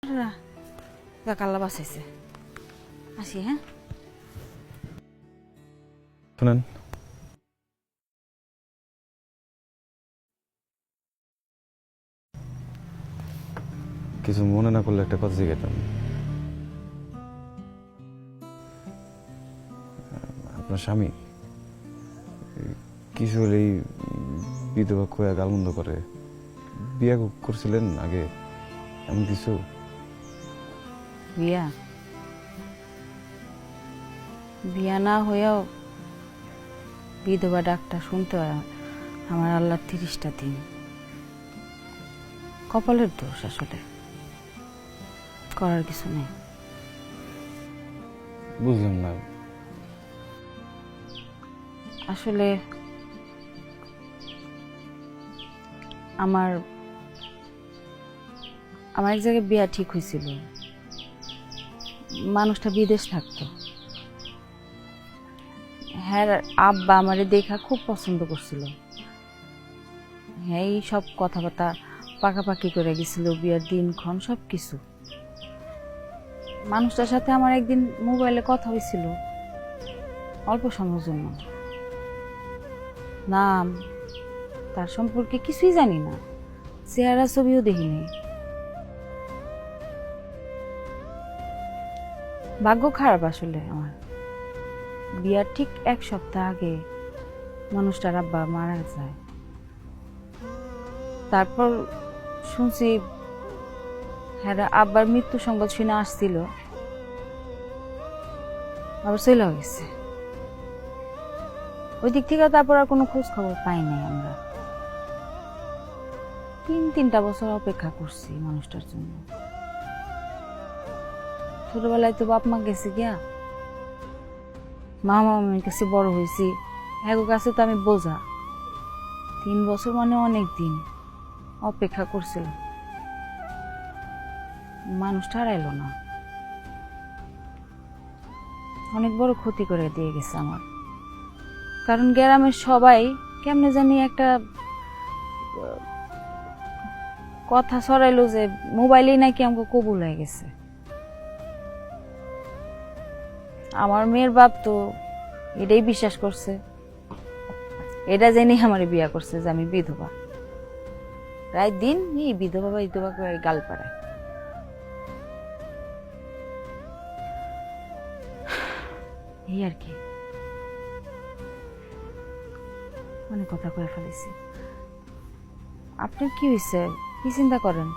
আল্লাহ বাঁচাইছে। আসি। হ্যাঁ, শুনেন, কিছু মনে না করলে একটা কথা জিজ্ঞাসা। আপনার স্বামী কিছু হলেই বিধবা খোয়া গালমন্দ করে, বিয়ে করছিলেন আগে এমন কিছু? বিয়া বিয়া না হয়েও বিধবা ডাকটা শুনতে হয় আমার আল্লাহর 30টা দিন। কপালের দোষ, আসলে করার কিছু নেই। বুঝলাম না। আসলে আমার আমার এক জায়গায় বিয়া ঠিক হয়েছিল। মানুষটা বিদেশ থাকতো। হ্যাঁ, আব্বা আমারে দেখা খুব পছন্দ করছিল। হ্যাঁ, এই সব কথাবার্তা পাকাপাকি করে গেছিল, বিয়ার দিনক্ষণ সব কিছু। মানুষটার সাথে আমার একদিন মোবাইলে কথা হয়েছিল, অল্প সময়ের জন্য। নাম, তার সম্পর্কে কিছুই জানি না, চেহারা ছবিও দেখিনি। ভাগ্য খারাপ আসলে আমার। বিয়ার ঠিক 1 সপ্তাহ আগে মানুষটার আব্বা মারা যায়। তারপর শুনছি হ্যাঁ, আব্বার মৃত্যু সংবাদ শুনে আসছিল, আবার চলে গেছে। ওই দিক থেকে তারপর আর কোনো খোঁজ খবর পাই নাই আমরা। 3-3টা বছর অপেক্ষা করছি মানুষটার জন্য। ছোটবেলায় তো বাপ মা গেছে গিয়া, মামা মামির কাছে বড় হয়েছি, হ্যাঁ কাছে তো আমি বোঝা। 3 বছর মানে অনেক দিন অপেক্ষা করছিলাম। মানুষটা আর এলো না। অনেক বড় ক্ষতি করে দিয়ে গেছে আমার। কারণ গ্রামের সবাই কেমনে জানি একটা কথা ছড়াইলো যে মোবাইলেই নাকি আমাকে কবুল হয়ে গেছে। আমার মেয়ের বাপ তো এটাই বিশ্বাস করছে, এটা জেনেই আমার বিয়া করছে যে আমি বিধবা। প্রায় দিন এই বিধবা বিধবা করে গাল পাড়ায়। এই আর কি, অনেক কথা কয়ে ফেলেছি। আপনার কি হয়েছে? কি চিন্তা করেন?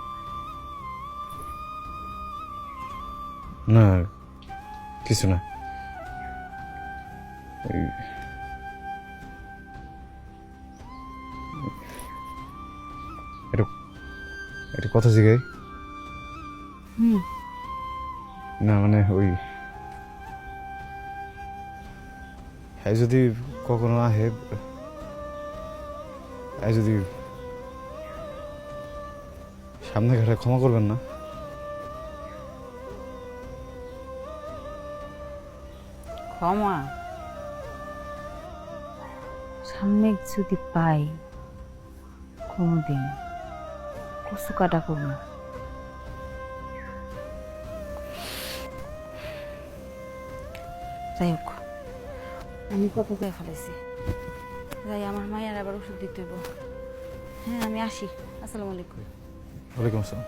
না, কিছু না। এটা কথা জিগাই। না মানে ওই হ্যাঁ, যদি কখনো আহে, যদি সামনে ঘাটে ক্ষমা করবেন না? ক্ষমা সামনে যদি পাই কোনোদিন কচু কাটা করবো না। যাই হোক, আমি কত করে ফেলেছি। যাই, আমার মায়ের আবার ওষুধ দিতে হইব। হ্যাঁ, আমি আসি। আসসালামু আলাইকুম। ওয়ালাইকুম আসসালাম।